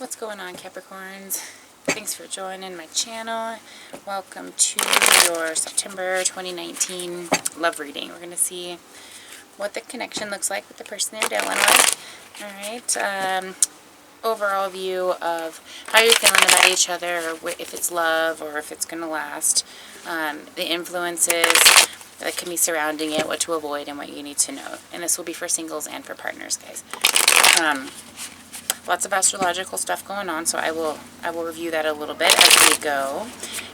What's going on, Capricorns? Thanks for joining my channel. Welcome to your September 2019 love reading. We're going to see what the connection looks like with the person you're dealing with. Alright, overall view of how you're feeling about each other, or if it's love or if it's going to last. The influences that can be surrounding it, what to avoid, and what you need to know. And this will be for singles and for partners, guys. Lots of astrological stuff going on, so I will review that a little bit as we go.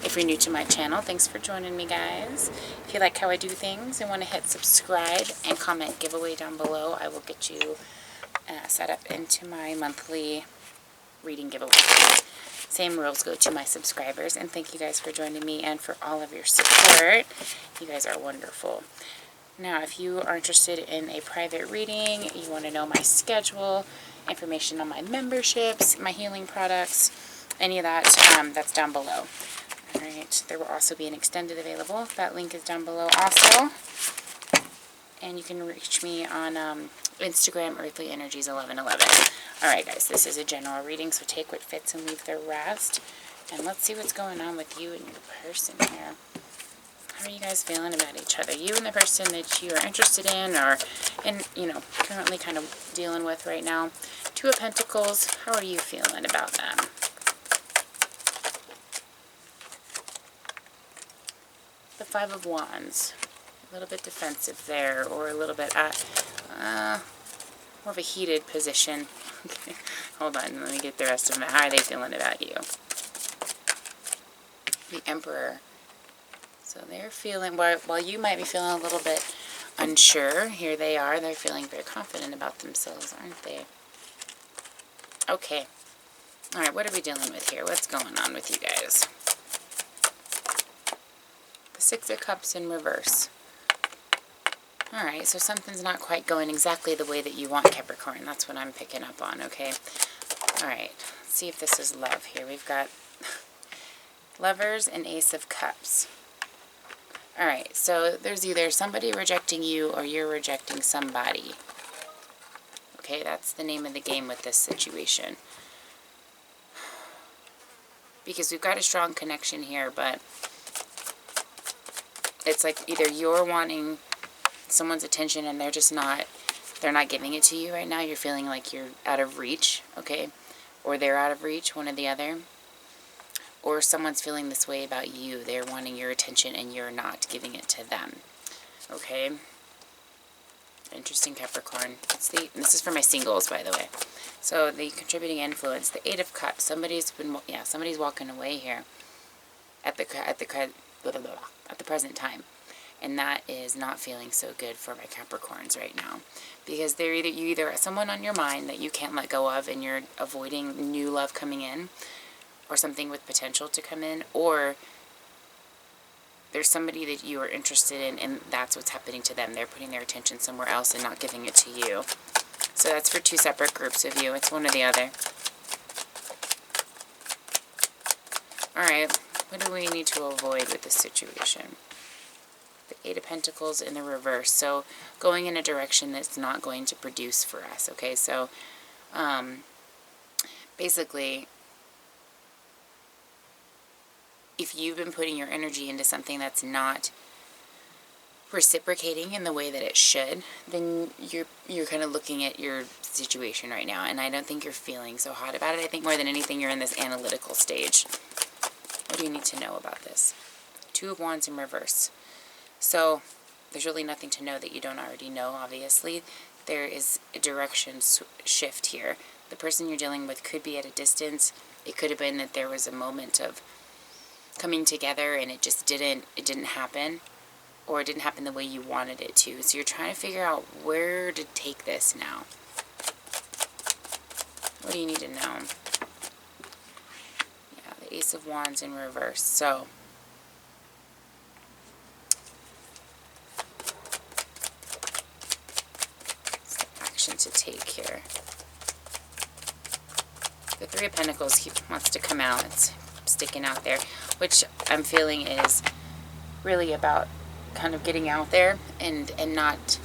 If you're new to my channel, thanks for joining me, guys. If you like how I do things and want to hit subscribe and comment giveaway down below, I will get you set up into my monthly reading giveaway. Same rules go to my subscribers, and thank you guys for joining me and for all of your support. You guys are wonderful. Now, if you are interested in a private reading, you want to know my schedule, information on my memberships, my healing products, any of that, that's down below. Alright, there will also be an extended available. That link is down below also. And you can reach me on Instagram, earthlyenergies1111. Alright guys, this is a general reading, so take what fits and leave the rest. And let's see what's going on with you and your person here. How are you guys feeling about each other? You and the person that you are interested in or, currently kind of dealing with right now. Two of Pentacles, how are you feeling about them? The Five of Wands, a little bit defensive there, or a little bit at more of a heated position. Okay. Hold on, let me get the rest of them. How are they feeling about you? The Emperor. So they're feeling, while you might be feeling a little bit unsure, here they are. They're feeling very confident about themselves, aren't they? Okay. Alright, what are we dealing with here? What's going on with you guys? The Six of Cups in reverse. Alright, so something's not quite going exactly the way that you want, Capricorn. That's what I'm picking up on, okay? Alright, let's see if this is love here. We've got Lovers and Ace of Cups. Alright, so there's either somebody rejecting you or you're rejecting somebody. Okay, that's the name of the game with this situation. Because we've got a strong connection here, but it's like either you're wanting someone's attention and they're not giving it to you right now. You're feeling like you're out of reach, okay? Or they're out of reach, one or the other. Or someone's feeling this way about you. They're wanting your attention and you're not giving it to them. Okay? Interesting, Capricorn. This is for my singles, by the way. So the contributing influence, the Eight of Cups. Somebody's walking away here at the present time. And that is not feeling so good for my Capricorns right now. Because you either have someone on your mind that you can't let go of and you're avoiding new love coming in, or something with potential to come in, or there's somebody that you are interested in and that's what's happening to them. They're putting their attention somewhere else and not giving it to you. So that's for two separate groups of you. It's one or the other. Alright, what do we need to avoid with this situation? The Eight of Pentacles in the reverse. So going in a direction that's not going to produce for us. Okay, so basically, if you've been putting your energy into something that's not reciprocating in the way that it should, then you're kind of looking at your situation right now, and I don't think you're feeling so hot about it. I think more than anything you're in this analytical stage. What do you need to know about this? Two of Wands in reverse. So there's really nothing to know that you don't already know, obviously. There is a direction shift here. The person you're dealing with could be at a distance. It could have been that there was a moment of coming together and it didn't happen, or it didn't happen the way you wanted it to. So you're trying to figure out where to take this now. What do you need to know? Yeah, the Ace of Wands in reverse. So what's the action to take here? The Three of Pentacles wants to come out. It's sticking out there, which I'm feeling is really about kind of getting out there and not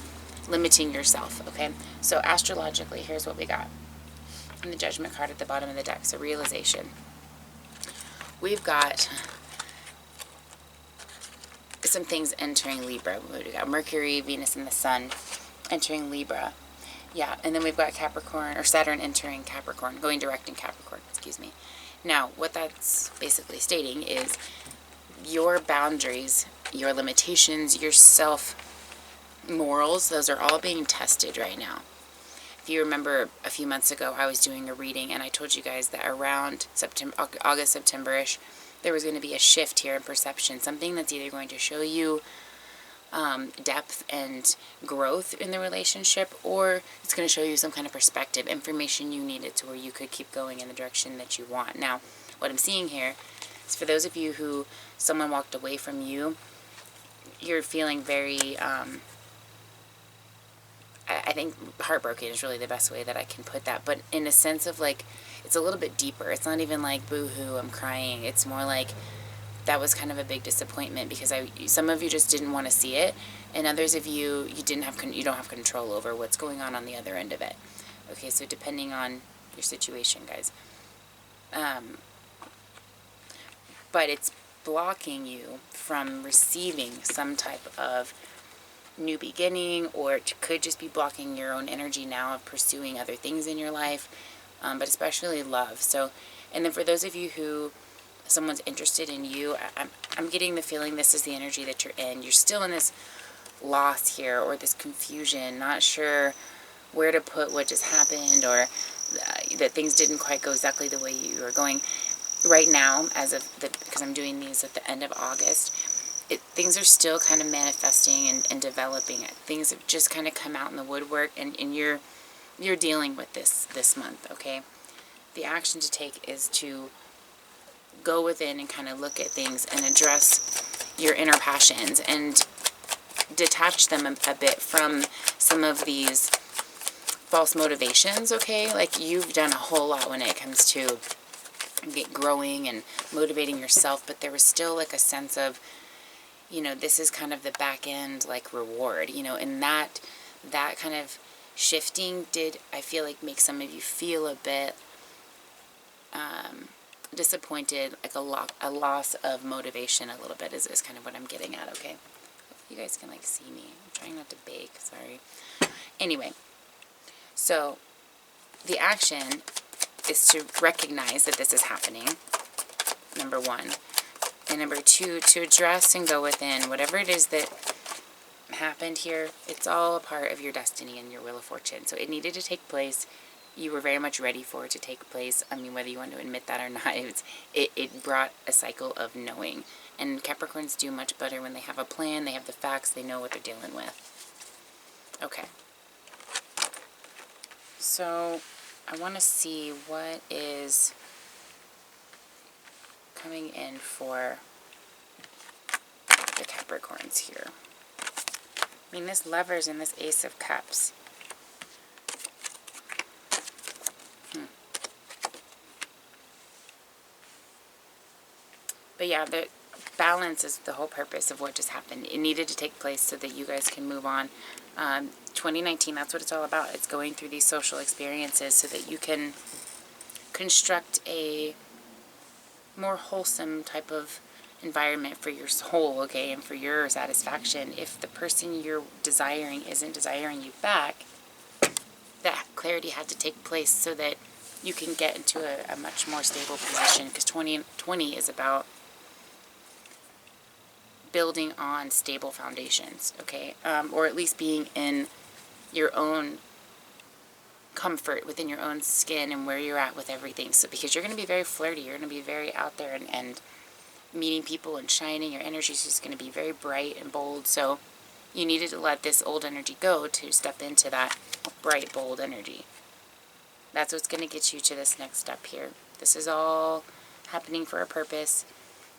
limiting yourself, okay? So astrologically, here's what we got. and the Judgment card at the bottom of the deck. So realization. We've got some things entering Libra. We've got Mercury, Venus, and the Sun entering Libra. Yeah, and then we've got Capricorn, or Saturn entering Capricorn, going direct in Capricorn, excuse me. Now, what that's basically stating is your boundaries, your limitations, your self-morals, those are all being tested right now. If you remember a few months ago, I was doing a reading, and I told you guys that around September, August, September-ish, there was going to be a shift here in perception, something that's either going to show you depth and growth in the relationship, or it's going to show you some kind of perspective, information you needed to where you could keep going in the direction that you want. Now, what I'm seeing here is for those of you who someone walked away from you, you're feeling very, I think heartbroken is really the best way that I can put that, but in a sense of like, it's a little bit deeper. It's not even like, boo-hoo, I'm crying. It's more like, that was kind of a big disappointment because some of you just didn't want to see it, and others of you, you don't have control over what's going on the other end of it. Okay, so depending on your situation, guys. But it's blocking you from receiving some type of new beginning, or it could just be blocking your own energy now of pursuing other things in your life, but especially love. So, and then for those of you who someone's interested in you, I'm getting the feeling this is the energy that you're in. You're still in this loss here, or this confusion, not sure where to put what just happened, or that things didn't quite go exactly the way you were going. Right now, because I'm doing these at the end of August, things are still kind of manifesting and developing. Things have just kind of come out in the woodwork, and you're dealing with this month, okay? The action to take is to go within and kind of look at things and address your inner passions and detach them a bit from some of these false motivations, okay? Like, you've done a whole lot when it comes to growing and motivating yourself, but there was still like a sense of, this is kind of the back end, like, reward, and that kind of shifting did, I feel like, make some of you feel a bit disappointed, like a loss of motivation a little bit is kind of what I'm getting at, okay? You guys can, like, see me. I'm trying not to bake, sorry. Anyway, so the action is to recognize that this is happening, number one. And number two, to address and go within whatever it is that happened here. It's all a part of your destiny and your wheel of fortune. So it needed to take place. You were very much ready for it to take place. I mean, whether you want to admit that or not, it brought a cycle of knowing. And Capricorns do much better when they have a plan, they have the facts, they know what they're dealing with. Okay. So I want to see what is coming in for the Capricorns here. I mean, this Lovers and this Ace of Cups. But yeah, the balance is the whole purpose of what just happened. It needed to take place so that you guys can move on. 2019, that's what it's all about. It's going through these social experiences so that you can construct a more wholesome type of environment for your soul, okay, and for your satisfaction. If the person you're desiring isn't desiring you back, that clarity had to take place so that you can get into a much more stable position, because 2020 is about building on stable foundations, okay, or at least being in your own comfort within your own skin and where you're at with everything. So because you're going to be very flirty, you're going to be very out there and meeting people and shining, your energy is just going to be very bright and bold. So you needed to let this old energy go to step into that bright, bold energy. That's what's going to get you to this next step here. This is all happening for a purpose.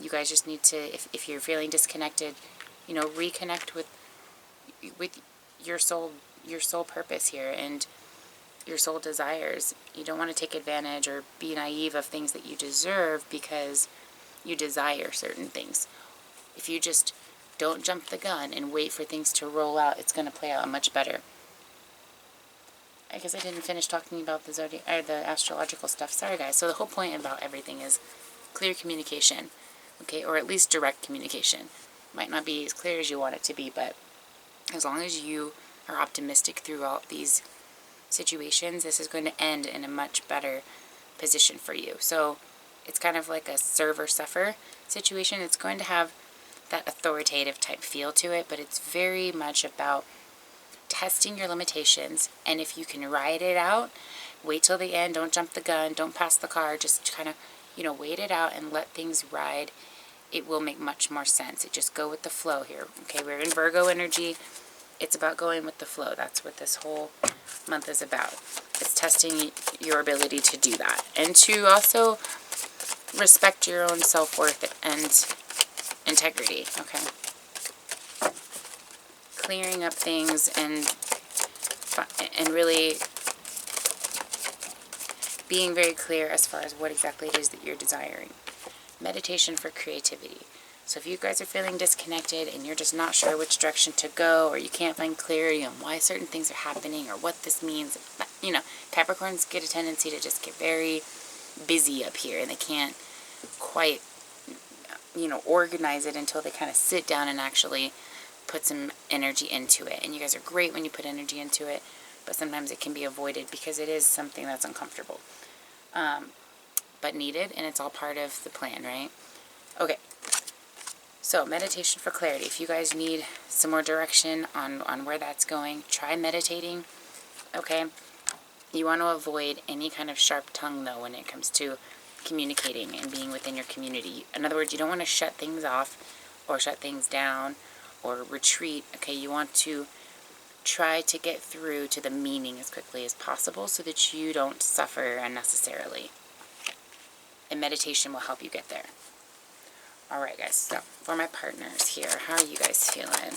You guys just need to, if you're feeling disconnected, reconnect with your soul purpose here and your soul desires. You don't want to take advantage or be naive of things that you deserve because you desire certain things. If you just don't jump the gun and wait for things to roll out, it's going to play out much better. I guess I didn't finish talking about the zodiac or the astrological stuff. Sorry, guys. So the whole point about everything is clear communication, okay, or at least direct communication. Might not be as clear as you want it to be, but as long as you are optimistic throughout these situations, this is going to end in a much better position for you. So it's kind of like a serve or suffer situation. It's going to have that authoritative type feel to it, but it's very much about testing your limitations, and if you can ride it out, wait till the end, don't jump the gun, don't pass the car, just kind of, wait it out and let things ride. It will make much more sense. It just go with the flow here. Okay, we're in Virgo energy. It's about going with the flow. That's what this whole month is about. It's testing your ability to do that, and to also respect your own self-worth and integrity, okay? Clearing up things and really being very clear as far as what exactly it is that you're desiring. Meditation for creativity. So if you guys are feeling disconnected and you're just not sure which direction to go, or you can't find clarity on why certain things are happening or what this means, Capricorns get a tendency to just get very busy up here, and they can't quite, organize it until they kind of sit down and actually put some energy into it. And you guys are great when you put energy into it, but sometimes it can be avoided because it is something that's uncomfortable, but needed, and it's all part of the plan, right? Okay, so meditation for clarity. If you guys need some more direction on where that's going, try meditating, okay? You want to avoid any kind of sharp tongue, though, when it comes to communicating and being within your community. In other words, you don't want to shut things off or shut things down or retreat, okay? You want to try to get through to the meaning as quickly as possible so that you don't suffer unnecessarily. And meditation will help you get there. Alright, guys, so for my partners here, how are you guys feeling?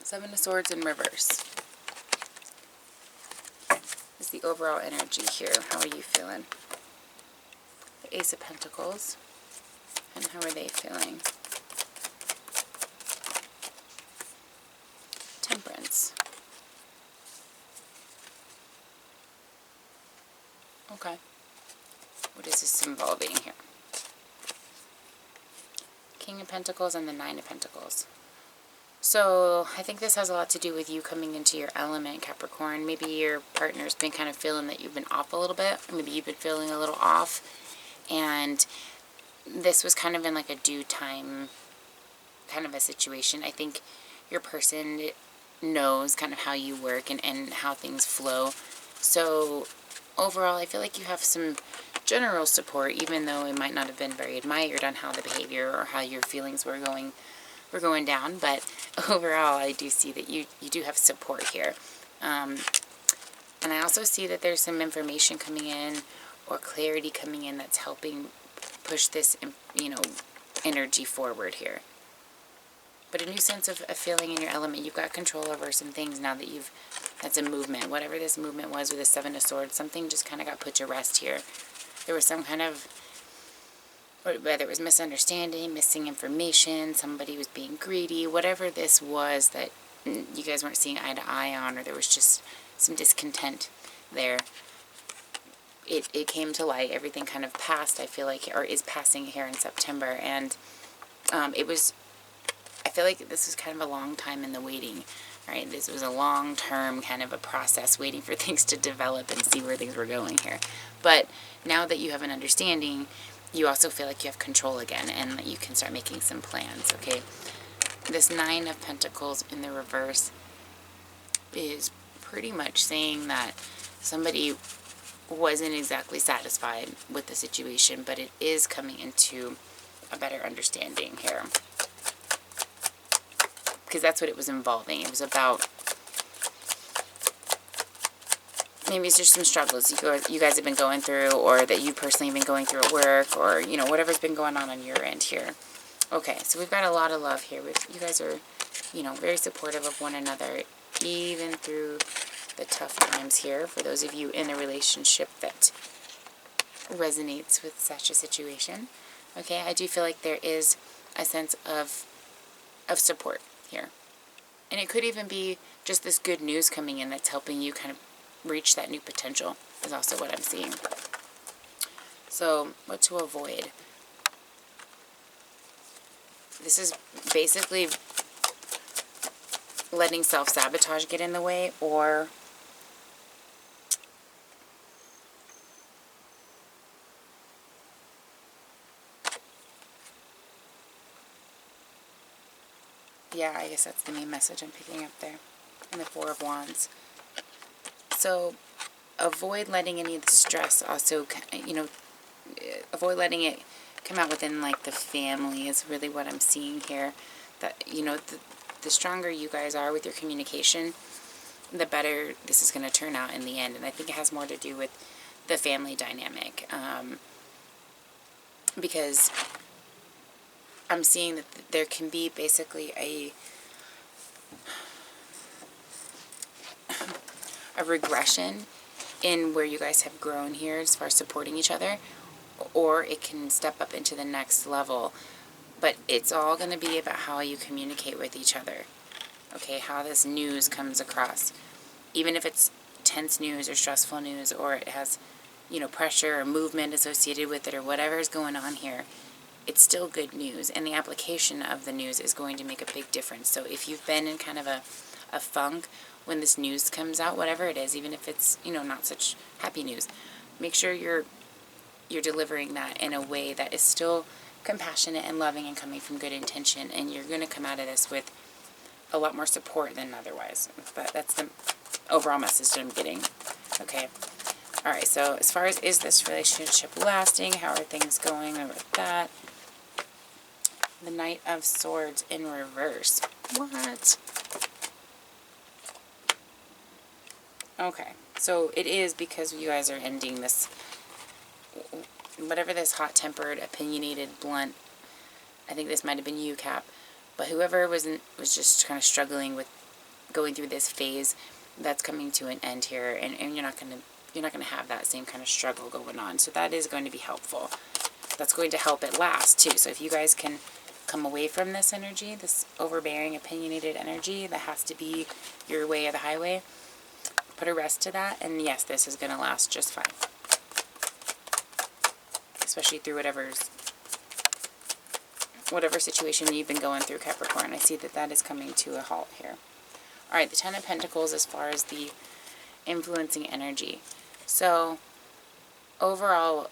Seven of Swords in reverse is the overall energy here. How are you feeling? The Ace of Pentacles. And how are they feeling? Temperance. Okay. What is this involving here? King of Pentacles and the Nine of Pentacles. So, I think this has a lot to do with you coming into your element, Capricorn. Maybe your partner's been kind of feeling that you've been off a little bit. Maybe you've been feeling a little off. And this was kind of in like a due time kind of a situation. I think your person knows kind of how you work and how things flow. So, overall, I feel like you have some general support, even though it might not have been very admired on how the behavior or how your feelings were going down, but overall I do see that you do have support here. And I also see that there's some information coming in or clarity coming in that's helping push this, energy forward here. But a new sense of feeling in your element. You've got control over some things now that that's a movement. Whatever this movement was with the Seven of Swords, something just kind of got put to rest here. There was some kind of, whether it was misunderstanding, missing information, somebody was being greedy, whatever this was that you guys weren't seeing eye to eye on, or there was just some discontent there. It came to light. Everything kind of passed, I feel like, or is passing here in September. And I feel like this was kind of a long time in the waiting, right? This was a long-term kind of a process, waiting for things to develop and see where things were going here. But now that you have an understanding, you also feel like you have control again, and that you can start making some plans, okay? This Nine of Pentacles in the reverse is pretty much saying that somebody wasn't exactly satisfied with the situation, but it is coming into a better understanding here. Because that's what it was involving. It was about, maybe it's just some struggles you guys have been going through, or that you personally have been going through at work, or, whatever's been going on your end here. Okay, so we've got a lot of love here. You guys are, very supportive of one another, even through the tough times here. For those of you in a relationship that resonates with such a situation, Okay, I do feel like there is a sense of support here. And it could even be just this good news coming in that's helping you kind of reach that new potential is also what I'm seeing. So, what to avoid? This is basically letting self-sabotage get in the way, or yeah, I guess that's the main message I'm picking up there. And the Four of Wands. So, avoid letting any of the stress also, you know, avoid letting it come out within, like, the family is really what I'm seeing here. That, you know, the stronger you guys are with your communication, the better this is going to turn out in the end. And I think it has more to do with the family dynamic. Because I'm seeing that there can be basically a regression in where you guys have grown here as far as supporting each other, or it can step up into the next level. But it's all going to be about how you communicate with each other. Okay, how this news comes across. Even if it's tense news or stressful news, or it has, you know, pressure or movement associated with it, or whatever is going on here, it's still good news. And the application of the news is going to make a big difference. So if you've been in kind of a funk when this news comes out, whatever it is, even if it's, you know, not such happy news, make sure you're delivering that in a way that is still compassionate and loving and coming from good intention, and you're going to come out of this with a lot more support than otherwise. But that's the overall message that I'm getting. Okay. All right, so as far as is this relationship lasting, how are things going over that? The Knight of Swords in reverse. What? Okay, so it is because you guys are ending this, whatever this hot-tempered, opinionated, blunt, I think this might have been you, Cap, but whoever was just kind of struggling with going through this phase, that's coming to an end here, and you're not going to have that same kind of struggle going on. So that is going to be helpful. That's going to help it last too. So if you guys can come away from this energy, this overbearing, opinionated energy that has to be your way or the highway, put a rest to that, and yes, this is going to last just fine. Especially through whatever situation you've been going through, Capricorn. I see that that is coming to a halt here. All right, the Ten of Pentacles as far as the influencing energy. So overall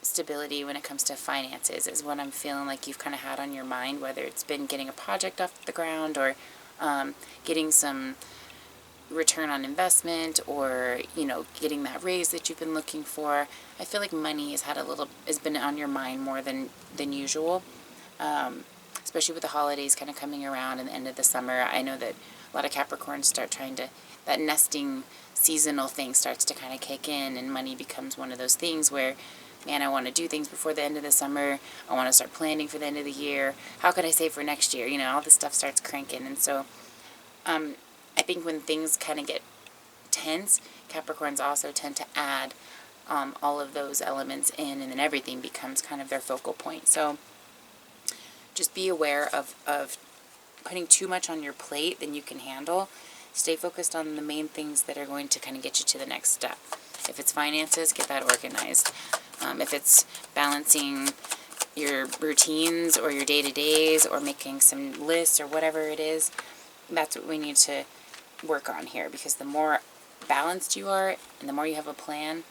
stability when it comes to finances is what I'm feeling like you've kind of had on your mind, whether it's been getting a project off the ground, or getting some return on investment, or, you know, getting that raise that you've been looking for. I feel like money has been on your mind more than usual, especially with the holidays kind of coming around and the end of the summer. I know that a lot of Capricorns start that nesting seasonal thing starts to kind of kick in, and money becomes one of those things where, man, I want to do things before the end of the summer. I want to start planning for the end of the year. How could I save for next year? You know, all this stuff starts cranking. And so I think when things kind of get tense, Capricorns also tend to add all of those elements in, and then everything becomes kind of their focal point. So just be aware of putting too much on your plate than you can handle. Stay focused on the main things that are going to kind of get you to the next step. If it's finances, get that organized. If it's balancing your routines or your day-to-days, or making some lists or whatever it is, that's what we need to work on here. Because the more balanced you are and the more you have a plan,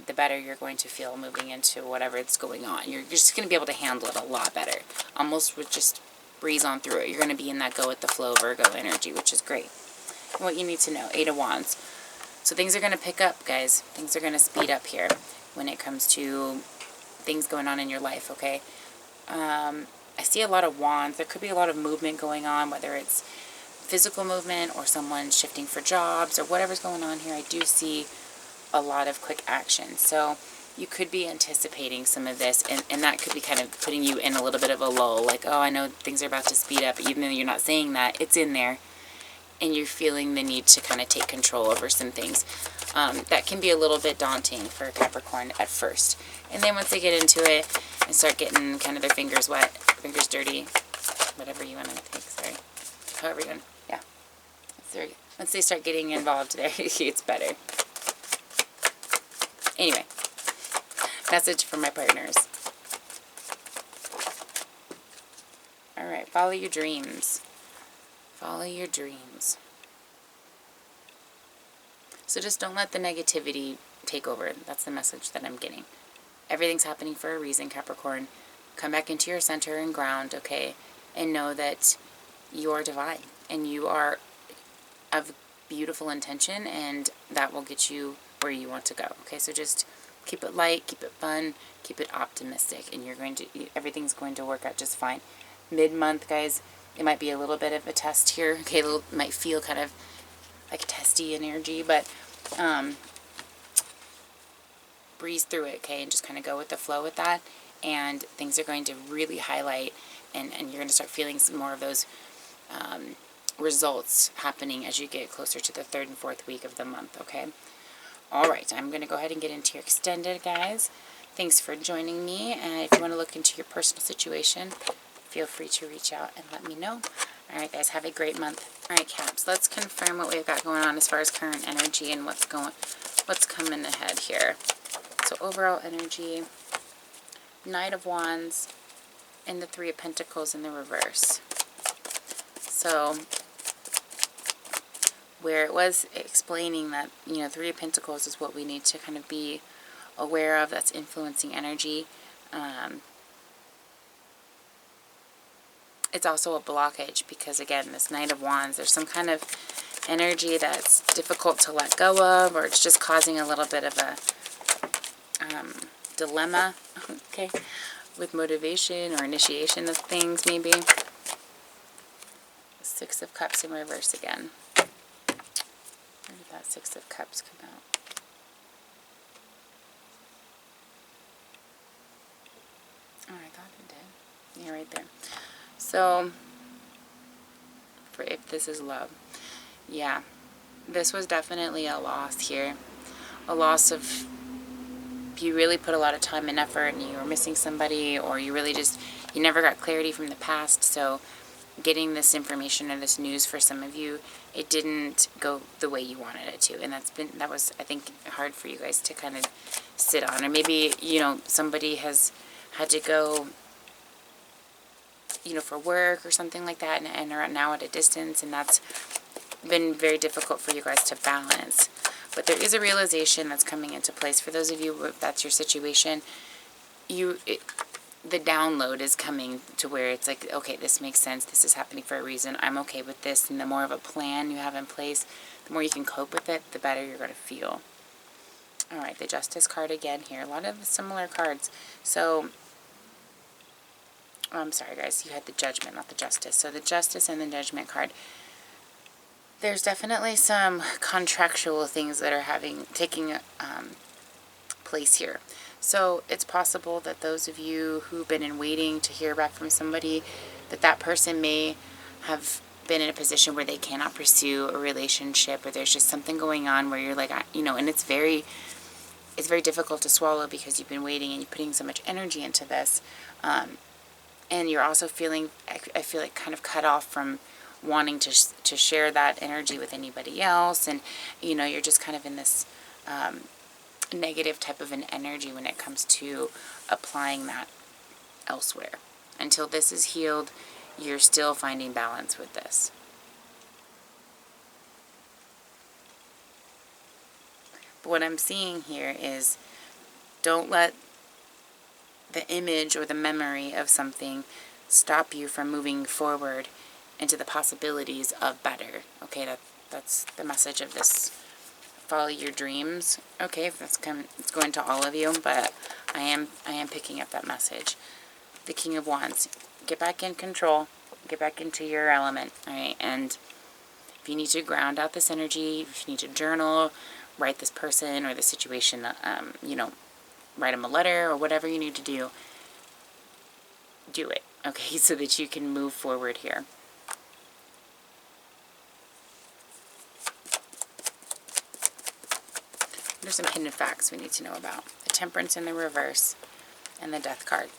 the better you're going to feel moving into whatever is going on. You're just going to be able to handle it a lot better. Almost with just breeze on through it. You're going to be in that go-with-the-flow Virgo energy, which is great. And what you need to know, 8 of Wands. So things are going to pick up, guys. Things are going to speed up here when it comes to things going on in your life, okay? I see a lot of wands. There could be a lot of movement going on, whether it's physical movement or someone shifting for jobs or whatever's going on here. I do see a lot of quick action. So you could be anticipating some of this, and that could be kind of putting you in a little bit of a lull. Like, oh, I know things are about to speed up, even though you're not saying that, it's in there. And you're feeling the need to kind of take control over some things. that can be a little bit daunting for Capricorn at first. And then once they get into it and start getting kind of their fingers wet, fingers dirty, whatever you want to take, sorry. However you want, yeah. Once they start getting involved there, it gets better. Anyway, message for my partners. Alright, follow your dreams. Follow your dreams. So just don't let the negativity take over. That's the message that I'm getting. Everything's happening for a reason, Capricorn. Come back into your center and ground, okay? And know that you are divine. And you are of beautiful intention. And that will get you where you want to go. Okay, so just keep it light, keep it fun, keep it optimistic. And everything's going to work out just fine. Mid-month, guys, it might be a little bit of a test here. Okay, it might feel kind of like testy energy, but breeze through it, okay, and just kind of go with the flow with that, and things are going to really highlight, and you're going to start feeling some more of those results happening as you get closer to the 3rd and 4th week of the month, okay? All right, I'm going to go ahead and get into your extended, guys. Thanks for joining me, and if you want to look into your personal situation, feel free to reach out and let me know. All right, guys, have a great month. All right, Caps, let's confirm what we've got going on as far as current energy and what's coming ahead here. So overall energy, Knight of Wands, and the 3 of Pentacles in the reverse. So where it was explaining that, 3 of Pentacles is what we need to kind of be aware of, that's influencing energy. It's also a blockage because, again, this Knight of Wands, there's some kind of energy that's difficult to let go of, or it's just causing a little bit of a dilemma, okay, with motivation or initiation of things, maybe. The 6 of Cups in reverse again. Where did that 6 of Cups come out? Oh, I thought it did. Yeah, right there. So, if this is love, yeah, this was definitely a loss here. A loss of, you really put a lot of time and effort and you were missing somebody, or you really just, you never got clarity from the past. So getting this information or this news for some of you, it didn't go the way you wanted it to. And that was, I think, hard for you guys to kind of sit on. Or maybe, somebody has had to go, for work or something like that, and are now at a distance, and that's been very difficult for you guys to balance. But there is a realization that's coming into place. For those of you, if that's your situation, the download is coming to where it's like, okay, this makes sense, this is happening for a reason, I'm okay with this, and the more of a plan you have in place, the more you can cope with it, the better you're going to feel. Alright, the Justice card again here. A lot of similar cards. So, I'm sorry guys, you had the Judgment, not the Justice. So the Justice and the Judgment card. There's definitely some contractual things that are taking place here. So it's possible that those of you who've been in waiting to hear back from somebody, that person may have been in a position where they cannot pursue a relationship, or there's just something going on where you're like, and it's very difficult to swallow because you've been waiting and you're putting so much energy into this. And you're also feeling, I feel like, kind of cut off from wanting to share that energy with anybody else. And, you're just kind of in this negative type of an energy when it comes to applying that elsewhere. Until this is healed, you're still finding balance with this. But what I'm seeing here is, don't let the image or the memory of something stop you from moving forward into the possibilities of better. Okay, that's the message of this. Follow your dreams. Okay, it's going to all of you, but I am picking up that message. The King of Wands. Get back in control. Get back into your element. All right, and if you need to ground out this energy, if you need to journal, write this person or the situation, write them a letter or whatever you need to do it, okay, so that you can move forward here. There's some hidden facts we need to know about. The Temperance in the reverse and the Death card.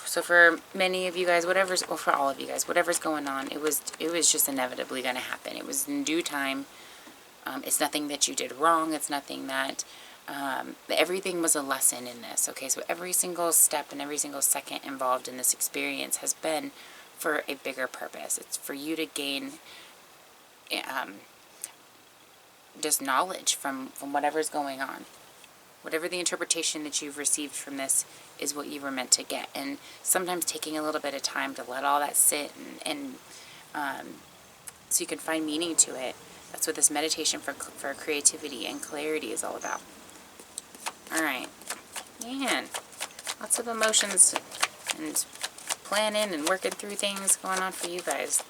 So for many of you guys, or for all of you guys, whatever's going on, it was just inevitably going to happen. It was in due time. It's nothing that you did wrong. It's nothing that, everything was a lesson in this, okay? So every single step and every single second involved in this experience has been for a bigger purpose. It's for you to gain just knowledge from whatever's going on. Whatever the interpretation that you've received from this is what you were meant to get. And sometimes taking a little bit of time to let all that sit and so you can find meaning to it. That's what this meditation for creativity and clarity is all about. Alright. Man, lots of emotions and planning and working through things going on for you guys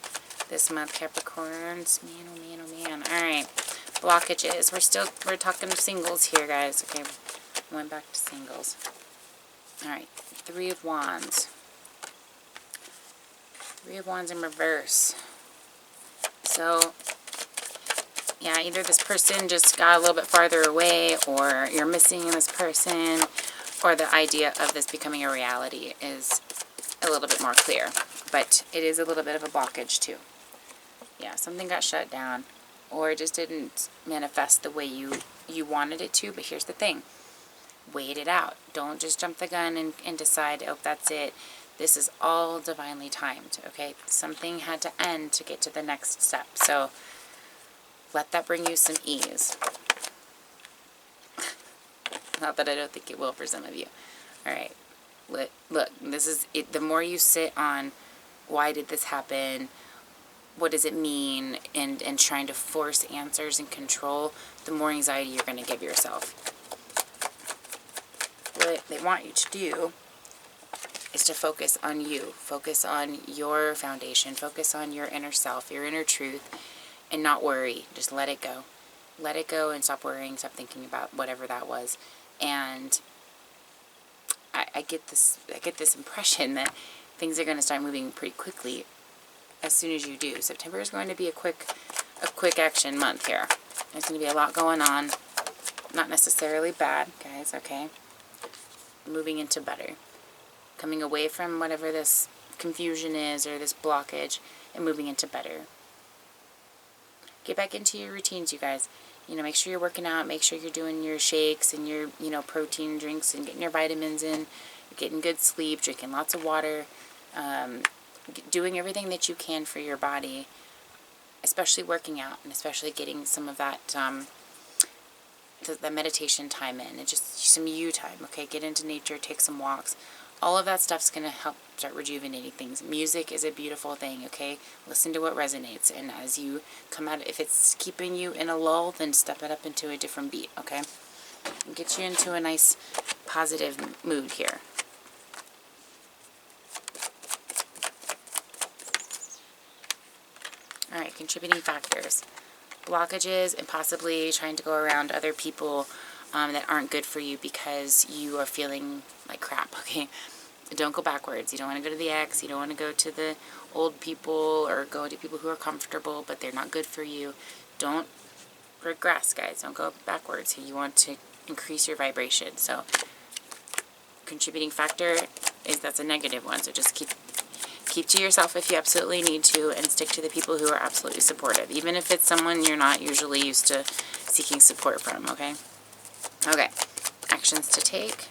this month, Capricorns. Man, oh man, oh man. Alright. Blockages. We're talking singles here, guys. Okay. Went back to singles. Alright. 3 of Wands. 3 of Wands in reverse. So, yeah, either this person just got a little bit farther away, or you're missing this person, or the idea of this becoming a reality is a little bit more clear. But it is a little bit of a blockage, too. Yeah, something got shut down, or it just didn't manifest the way you wanted it to. But here's the thing. Wait it out. Don't just jump the gun and decide, oh, that's it. This is all divinely timed, okay? Something had to end to get to the next step. So let that bring you some ease. Not that I don't think it will for some of you. All right. Look, this is it. The more you sit on why did this happen, what does it mean, and trying to force answers and control, the more anxiety you're going to give yourself. What they want you to do is to focus on you. Focus on your foundation. Focus on your inner self, your inner truth, and not worry. Just let it go. Let it go and stop worrying, stop thinking about whatever that was. And I get this impression that things are going to start moving pretty quickly as soon as you do. September is going to be a quick action month here. There's going to be a lot going on. Not necessarily bad, guys, okay? Moving into better. Coming away from whatever this confusion is or this blockage and moving into better. Get back into your routines, you guys. You know, make sure you're working out. Make sure you're doing your shakes and your, protein drinks and getting your vitamins in. You're getting good sleep, drinking lots of water. Doing everything that you can for your body, especially working out and especially getting some of that the meditation time in, and just some you time, okay? Get into nature, take some walks. All of that stuff's going to help start rejuvenating things. Music is a beautiful thing, okay? Listen to what resonates, and as you come out, if it's keeping you in a lull, then step it up into a different beat, okay? And get you into a nice, positive mood here. Alright, contributing factors. Blockages and possibly trying to go around other people that aren't good for you because you are feeling like crap, okay? Don't go backwards. You don't want to go to the ex. You don't want to go to the old people or go to people who are comfortable, but they're not good for you. Don't regress, guys. Don't go backwards. You want to increase your vibration. So, contributing factor is that's a negative one. So just keep to yourself if you absolutely need to, and stick to the people who are absolutely supportive, even if it's someone you're not usually used to seeking support from, okay? Okay, actions to take.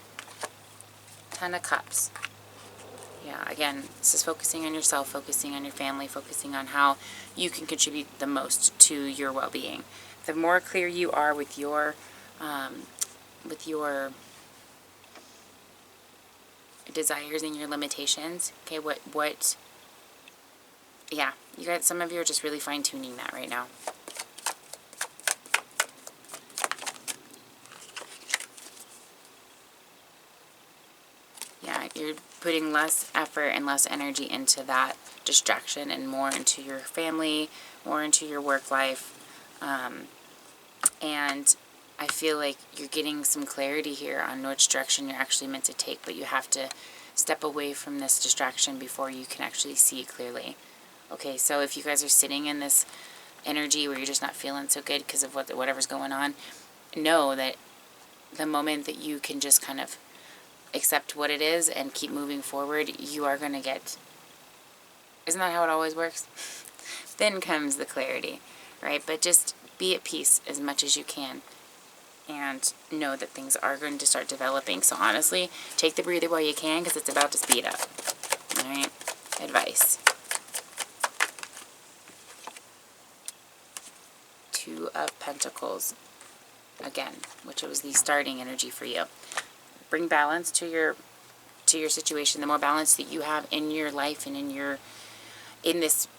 10 of Cups. Yeah, again, this is focusing on yourself, focusing on your family, focusing on how you can contribute the most to your well-being. The more clear you are with your desires and your limitations, okay, yeah, you guys, some of you are just really fine-tuning that right now. Yeah, you're putting less effort and less energy into that distraction and more into your family, more into your work life. And I feel like you're getting some clarity here on which direction you're actually meant to take, but you have to step away from this distraction before you can actually see clearly. Okay, so if you guys are sitting in this energy where you're just not feeling so good because of whatever's going on, know that the moment that you can just kind of accept what it is and keep moving forward, you are going to get, isn't that how it always works? Then comes the clarity, right? But just be at peace as much as you can and know that things are going to start developing. So honestly, take the breather while you can, because it's about to speed up. All right? Advice. Two of Pentacles. Again, which was the starting energy for you. Bring balance to your situation. The more balance that you have in your life and in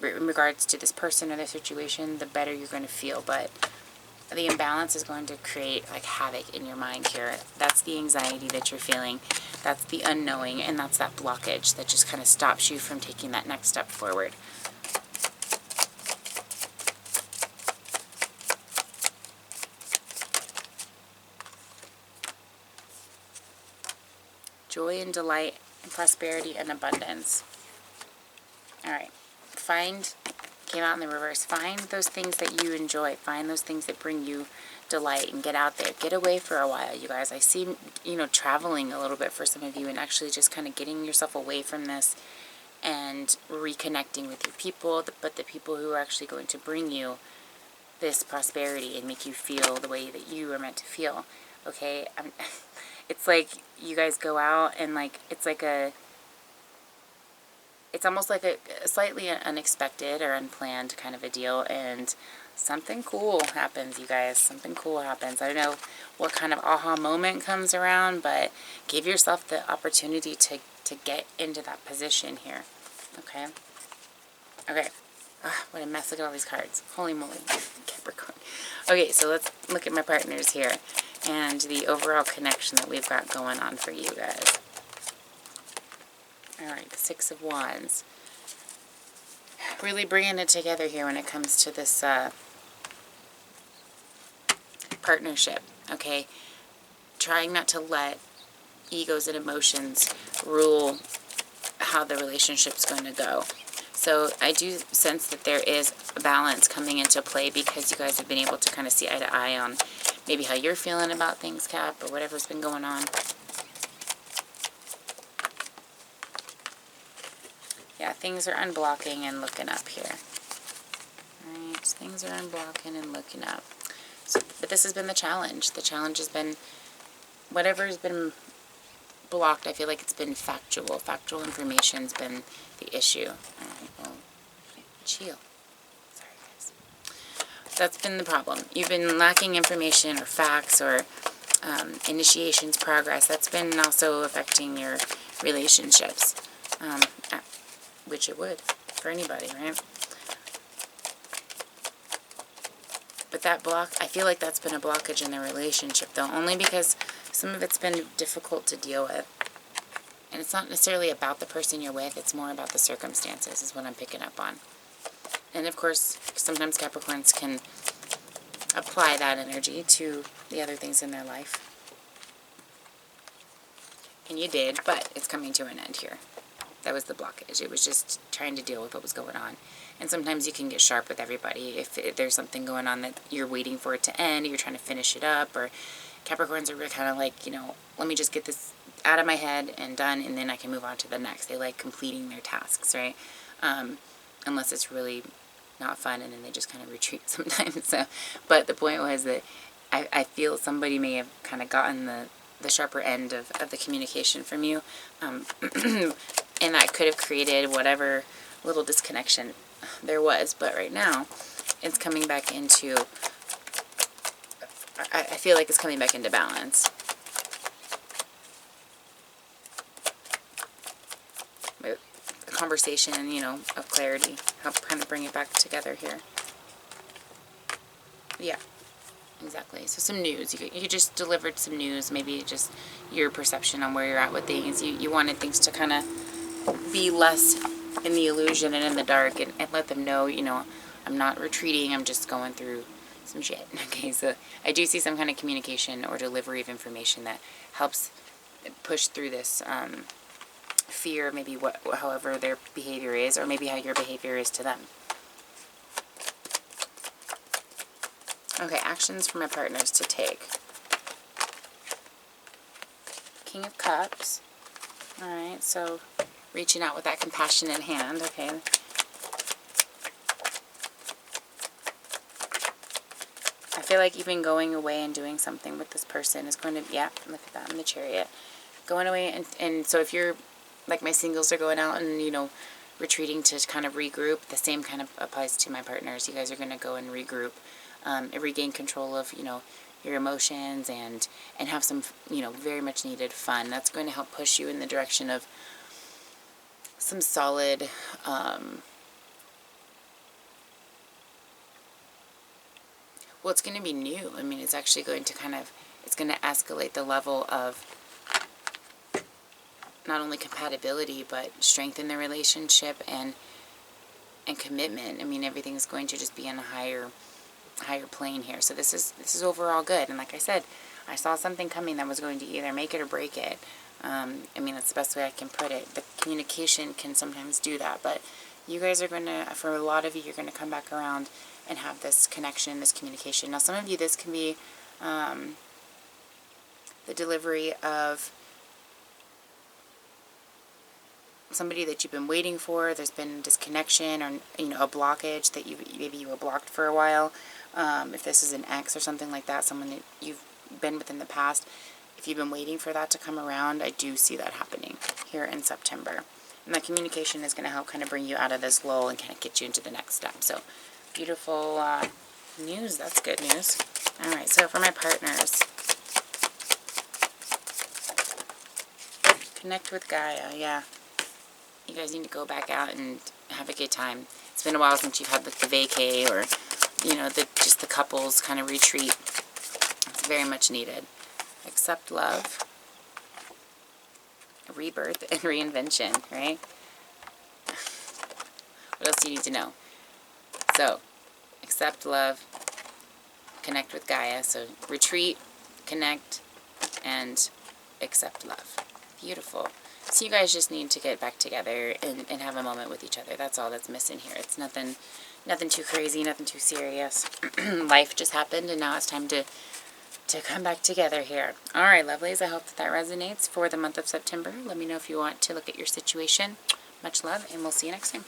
regards to this person or this situation, the better you're going to feel. But the imbalance is going to create like havoc in your mind here. That's the anxiety that you're feeling. That's the unknowing, and that's that blockage that just kind of stops you from taking that next step forward. Joy and delight and prosperity and abundance. All right. Came out in the reverse. Find those things that you enjoy. Find those things that bring you delight and get out there. Get away for a while, you guys. I see, traveling a little bit for some of you and actually just kind of getting yourself away from this and reconnecting with your people, but the people who are actually going to bring you this prosperity and make you feel the way that you are meant to feel. Okay? It's like you guys go out and it's almost like a slightly unexpected or unplanned kind of a deal, and something cool happens, you guys. Something cool happens. I don't know what kind of aha moment comes around, but give yourself the opportunity to get into that position here. Okay? Okay. What a mess. Look at all these cards. Holy moly. Capricorn. Okay, so let's look at my partners here and the overall connection that we've got going on for you guys. Alright, the Six of Wands. Really bringing it together here when it comes to this partnership, okay? Trying not to let egos and emotions rule how the relationship's going to go. So I do sense that there is a balance coming into play because you guys have been able to kind of see eye to eye on maybe how you're feeling about things, Cap, or whatever's been going on. Yeah, things are unblocking and looking up here. Alright, things are unblocking and looking up. So, but this has been the challenge. The challenge has been whatever's been blocked. I feel like it's been factual. Factual information's been the issue. Alright, well, chill. Sorry, guys. That's been the problem. You've been lacking information or facts or initiations, progress. That's been also affecting your relationships. Which it would for anybody, right? But that block, I feel like that's been a blockage in the relationship, though, only because some of it's been difficult to deal with. And it's not necessarily about the person you're with, it's more about the circumstances, is what I'm picking up on. And of course, sometimes Capricorns can apply that energy to the other things in their life. And you did, but it's coming to an end here. That was the blockage. It was just trying to deal with what was going on. And sometimes you can get sharp with everybody. If there's something going on that you're waiting for it to end, you're trying to finish it up, or Capricorns are kind of like, let me just get this out of my head and done, and then I can move on to the next. They like completing their tasks, right? Unless it's really not fun, and then they just kind of retreat sometimes. So, but the point was that I feel somebody may have kind of gotten the sharper end of the communication from you. And that could have created whatever little disconnection there was. But right now, it's coming back into, I feel like it's coming back into balance. A conversation, of clarity, help kind of bring it back together here. Yeah, exactly. So some news. You just delivered some news, maybe just your perception on where you're at with things. You wanted things to kind of be less in the illusion and in the dark, and let them know, I'm not retreating, I'm just going through some shit. Okay, so I do see some kind of communication or delivery of information that helps push through this fear, maybe however their behavior is, or maybe how your behavior is to them. Okay, actions for my partners to take. King of Cups. Alright, so reaching out with that compassionate hand, okay. I feel like even going away and doing something with this person is going to, yeah, look at that in the Chariot. Going away, and so if you're, like my singles are going out and, you know, retreating to kind of regroup, the same kind of applies to my partners. You guys are going to go and regroup, and regain control of, you know, your emotions and have some, you know, very much needed fun. That's going to help push you in the direction of some solid, well, it's going to be new. I mean, it's actually going to kind of, it's going to escalate the level of not only compatibility, but strengthen the relationship and commitment. I mean, everything's going to just be on a higher plane here. So this is overall good. And like I said, I saw something coming that was going to either make it or break it. I mean, that's the best way I can put it. The communication can sometimes do that, but you guys are going to, for a lot of you, you're going to come back around and have this connection, this communication. Now, some of you, this can be the delivery of somebody that you've been waiting for. There's been disconnection or, you know, a blockage that maybe you were blocked for a while. If this is an ex or something like that, someone that you've been with in the past, if you've been waiting for that to come around, I do see that happening here in September. And that communication is going to help kind of bring you out of this lull and kind of get you into the next step. So, beautiful news. That's good news. Alright, so for my partners, connect with Gaia. Yeah. You guys need to go back out and have a good time. It's been a while since you've had like the vacay or, you know, just the couples kind of retreat. It's very much needed. Accept love, rebirth, and reinvention, right? What else do you need to know? So, accept love, connect with Gaia. So, retreat, connect, and accept love. Beautiful. So you guys just need to get back together and have a moment with each other. That's all that's missing here. It's nothing too crazy, nothing too serious. Life just happened, and now it's time to come back together here. Alright, lovelies, I hope that resonates for the month of September. Let me know if you want to look at your situation. Much love, and we'll see you next time.